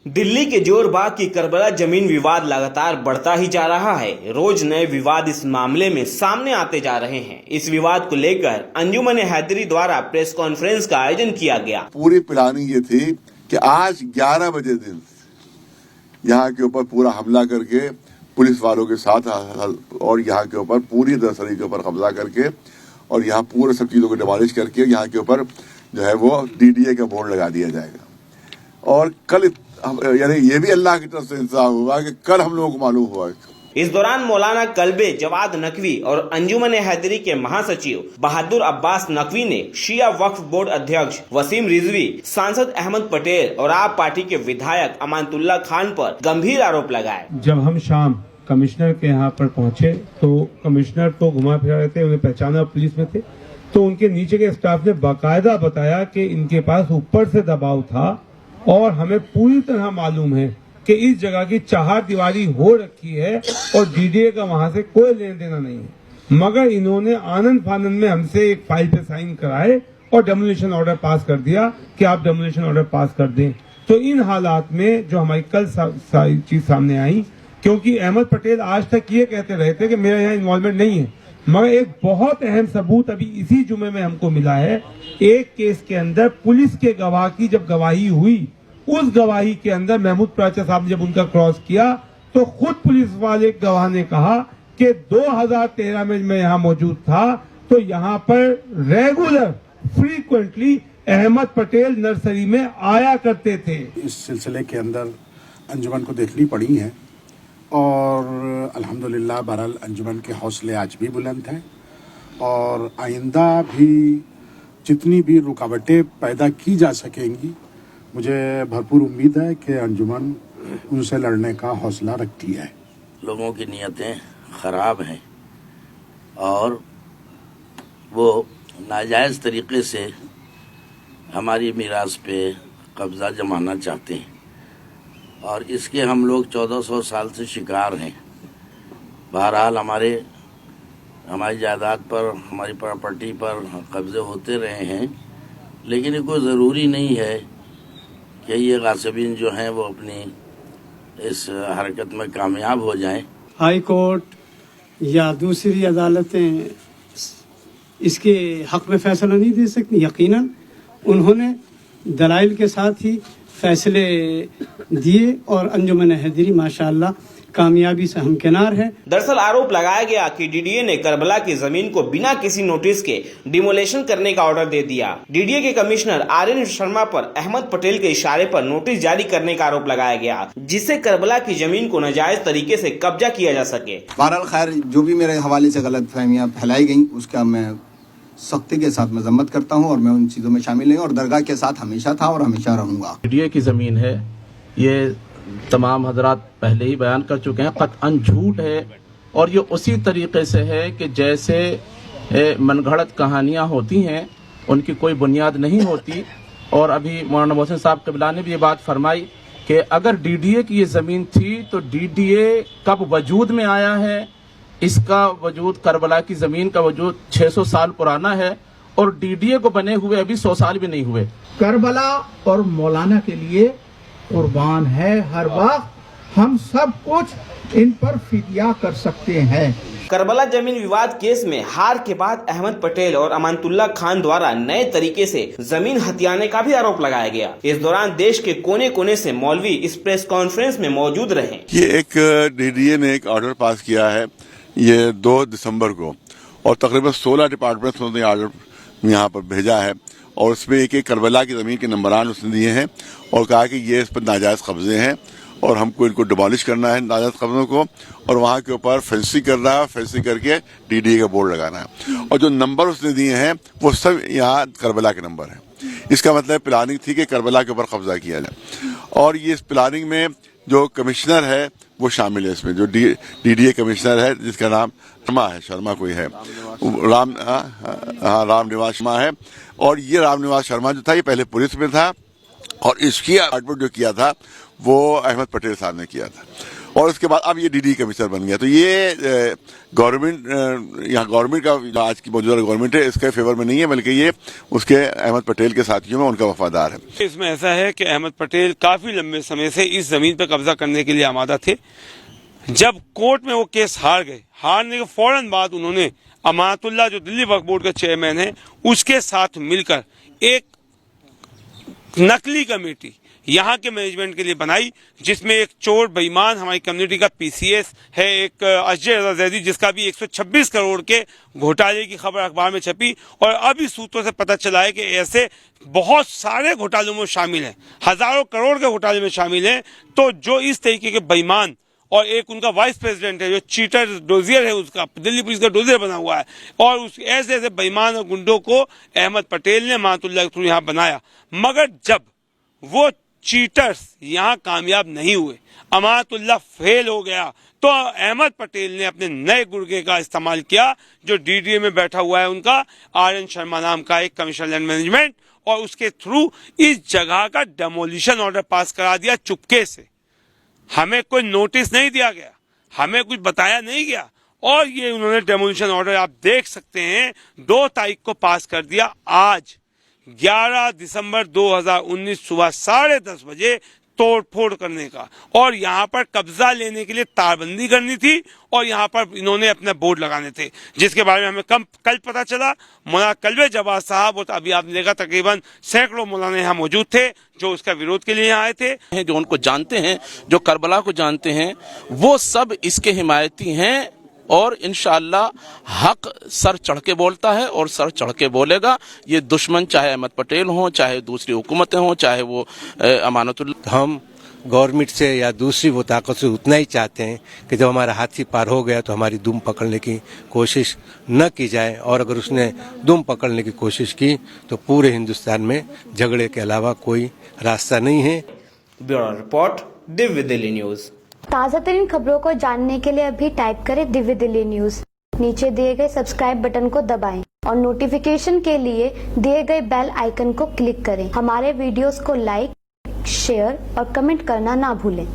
दिल्ली के जोरबाग की करबला जमीन विवाद लगातार बढ़ता ही जा रहा है। रोज नए विवाद इस मामले में सामने आते जा रहे हैं। इस विवाद को लेकर अंजुमन हैदरी द्वारा प्रेस कॉन्फ्रेंस का आयोजन किया गया। पूरी प्लानिंग ये थी कि आज 11 बजे दिन यहाँ के ऊपर पूरा हमला करके पुलिस वालों के साथ और यहाँ के ऊपर पूरी नर्सरी के ऊपर कब्जा करके और यहाँ पूरे सब चीजों को डिमोलिश करके यहाँ के ऊपर जो है वो डीडीए का बोर्ड लगा दिया जाएगा। और कल यानी ये भी अल्लाह की तरफ से इंसाफ हुआ कि कल हम लोगों को मालूम हुआ। इस दौरान मौलाना कल्बे जवाद नकवी और अंजुमन हैदरी के महासचिव बहादुर अब्बास नकवी ने शिया वक्फ बोर्ड अध्यक्ष वसीम रिजवी, सांसद अहमद पटेल और आप पार्टी के विधायक अमानतुल्लाह खान पर गंभीर आरोप लगाए। जब हम शाम कमिश्नर के यहाँ पर पहुंचे तो कमिश्नर तो घुमा फिरा रहे थे, उन्हें पहचाना पुलिस में थे, तो उनके नीचे के स्टाफ ने बाकायदा बताया कि इनके पास ऊपर से दबाव था और हमें पूरी तरह मालूम है कि इस जगह की चहारदीवारी हो रखी है और डीडीए का वहां से कोई लेन देना नहीं है। मगर इन्होंने आनंद फानंद में हमसे एक फाइल पे साइन कराए और डेमोलिशन ऑर्डर पास कर दिया कि आप डेमोलिशन ऑर्डर पास कर दें। तो इन हालात में जो हमारी कल सारी चीज सामने आई, क्योंकि अहमद पटेल आज तक ये कहते रहे थे कि मेरा यहाँ इन्वॉल्वमेंट नहीं है, मगर एक बहुत अहम सबूत अभी इसी जुमे में हमको मिला है। एक केस के अंदर पुलिस के गवाह की जब गवाही हुई, उस गवाही के अंदर महमूद प्राचा साहब ने जब उनका क्रॉस किया तो खुद पुलिस वाले गवाह ने कहा कि 2013 में मैं यहाँ मौजूद था तो यहाँ पर regular frequently Ahmed Patel nursery में आया करते थे। इस सिलसिले के अंदर अंजुमन को देखनी पड़ी है और अल्हम्दुलिल्लाह बहरहाल अंजुमन के हौसले आज भी बुलंद हैं और आइंदा भी जितनी भी रुकावटें पैदा की जा सकेंगी, मुझे भरपूर उम्मीद है कि अंजुमन उनसे लड़ने का हौसला रखती है। लोगों की नीयतें ख़राब हैं और वो नाजायज़ तरीके से हमारी मीरास पे कब्ज़ा जमाना चाहते हैं और इसके हम लोग 1400 साल से शिकार हैं। बहरहाल हमारी जायदाद पर, हमारी प्रॉपर्टी पर कब्ज़े होते रहे हैं, लेकिन ये कोई ज़रूरी नहीं है कि ये गासिबीन जो हैं वो अपनी इस हरकत में कामयाब हो जाएं। हाई कोर्ट या दूसरी अदालतें इसके हक में फैसला नहीं दे सकती। यकीनन उन्होंने दलाइल के साथ ही फैसले दिए और अंजुमन हैदरी माशाअल्लाह कामयाबी से हमकिनार है। दरअसल आरोप लगाया गया कि डीडीए ने करबला की जमीन को बिना किसी नोटिस के डिमोलेशन करने का ऑर्डर दे दिया। डीडीए के कमिश्नर आर्यन शर्मा पर अहमद पटेल के इशारे पर नोटिस जारी करने का आरोप लगाया गया, जिससे करबला की जमीन को नाजायज तरीके से कब्जा किया जा सके। बहरहाल खैर, जो भी मेरे हवाले से गलतफहमियां फैलाई गई उसका मैं सख्ती के साथ मजम्मत करता हूँ और मैं उन चीजों में शामिल नहीं और दरगाह के साथ हमेशा था और हमेशा रहूंगा। डीडीए की जमीन है, ये तमाम हजरात पहले ही बयान कर चुके हैं, कतअन झूठ है और ये उसी तरीके से है कि जैसे मनगढ़ंत कहानियां होती हैं, उनकी कोई बुनियाद नहीं होती। और अभी मौलाना मोहसिन साहब कबिला ने भी ये बात फरमाई कि अगर डीडीए की ये ज़मीन थी तो डीडीए कब वजूद में आया है, इसका वजूद, करबला की ज़मीन का वजूद 600 साल पुराना है और डीडीए को बने हुए अभी 100 साल भी नहीं हुए। करबला और मौलाना के लिए कुर्बान है। हर वक्त हम सब कुछ इन पर फिदिया कर सकते हैं। करबला जमीन विवाद केस में हार के बाद अहमद पटेल और अमानतुल्लाह खान द्वारा नए तरीके से जमीन हथियाने का भी आरोप लगाया गया। इस दौरान देश के कोने कोने से मौलवी इस प्रेस कॉन्फ्रेंस में मौजूद रहे। ये एक डीडीए ने एक ऑर्डर पास किया है ये 2 दिसंबर को और तकरीबन 16 डिपार्टमेंट्स ने ऑर्डर यहाँ पर भेजा है और उसमें एक करबला की ज़मीन के नंबरान उसने दिए हैं और कहा कि ये इस पर नाजायज़ कब्जे हैं और हमको इनको डिमोलिश करना है नाजायज़ कब्जों को और वहाँ के ऊपर फेंसिंग करना है, फेंसिंग करके डीडीए का बोर्ड लगाना है और जो नंबर उसने दिए हैं वो सब यहाँ करबला के नंबर हैं। इसका मतलब प्लानिंग थी कि करबला के ऊपर कब्जा किया जाए और ये इस प्लानिंग में जो कमिश्नर है वो शामिल है, इसमें जो डीडीए कमिश्नर है जिसका नाम शर्मा कोई है, राम निवास शर्मा है और ये राम निवास शर्मा जो था ये पहले पुलिस में था और इसकी आउटपुट जो किया था वो अहमद पटेल साहब ने किया था और उसके बाद अब ये डीडी कमिश्नर बन गया। तो ये गवर्नमेंट यहाँ गवर्नमेंट का आज की मौजूदा गवर्नमेंट है इसके फेवर में नहीं है, बल्कि ये उसके अहमद पटेल के साथियों में उनका वफादार है। इसमें ऐसा है कि अहमद पटेल काफी लंबे समय से इस जमीन पर कब्जा करने के लिए आमादा थे। जब कोर्ट में वो केस हार गए, हारने के फौरन बाद उन्होंने अमानतुल्लाह जो दिल्ली वक्फ बोर्ड के चेयरमैन हैं उसके साथ मिलकर एक नकली कमेटी यहाँ के मैनेजमेंट के लिए बनाई, जिसमें एक चोर बेईमान हमारी कम्युनिटी का पीसीएस है, एक अजय रजा जैदी जिसका भी 126 करोड़ के घोटाले की खबर अखबार में छपी। और अभी सूत्रों से पता चला है कि ऐसे बहुत सारे घोटालों में शामिल हैं, हजारों करोड़ के घोटाले में शामिल हैं। तो जो इस तरीके के बेईमान, और एक उनका वाइस प्रेसिडेंट है जो चीटर डोजियर है, उसका दिल्ली पुलिस का डोजियर बना हुआ है, और उस ऐसे ऐसे बेईमान और गुंडों को अहमद पटेल ने अमानतुल्लाह के थ्रू यहाँ बनाया। मगर जब वो चीटर्स यहाँ कामयाब नहीं हुए, अमानतुल्लाह फेल हो गया, तो अहमद पटेल ने अपने नए गुर्गे का इस्तेमाल किया जो डीडीए में बैठा हुआ है उनका आर.एन. शर्मा नाम का एक कमिश्नर लैंड मैनेजमेंट, और उसके थ्रू इस जगह का डेमोलिशन ऑर्डर पास करा दिया चुपके से। हमें कोई नोटिस नहीं दिया गया, हमें कुछ बताया नहीं गया, और ये उन्होंने डेमोलिशन ऑर्डर आप देख सकते हैं 2 तारीख को पास कर दिया। आज 11 दिसंबर 2019 सुबह 10:30 बजे तोड़फोड़ करने का, और यहाँ पर कब्जा लेने के लिए तारबंदी करनी थी, और यहाँ पर इन्होंने अपने बोर्ड लगाने थे, जिसके बारे में हमें कल पता चला। मौलाना कल्बे जवाद साहब, और अभी आपने देखा तकरीबन सैकड़ों मौलाना यहाँ मौजूद थे जो उसका विरोध के लिए यहाँ आए थे। जो उनको जानते हैं, जो करबला को जानते हैं, वो सब इसके हिमायती हैं, और इंशाअल्लाह हक सर चढ़ के बोलता है और सर चढ़ के बोलेगा। ये दुश्मन चाहे अहमद पटेल हो, चाहे दूसरी हुकूमतें हों, चाहे वो अमानतुल्लाह। हम गवर्नमेंट से या दूसरी वो ताकत से उतना ही चाहते हैं कि जब हमारा हाथी पार हो गया तो हमारी दुम पकड़ने की कोशिश न की जाए, और अगर उसने दुम पकड़ने की कोशिश की तो पूरे हिंदुस्तान में झगड़े के अलावा कोई रास्ता नहीं है। Bureau report, Divya Delhi news. ताज़ा तरीन खबरों को जानने के लिए अभी टाइप करें दिव्य दिल्ली न्यूज। नीचे दिए गए सब्सक्राइब बटन को दबाएं और नोटिफिकेशन के लिए दिए गए बेल आइकन को क्लिक करें। हमारे वीडियोस को लाइक, शेयर और कमेंट करना ना भूलें।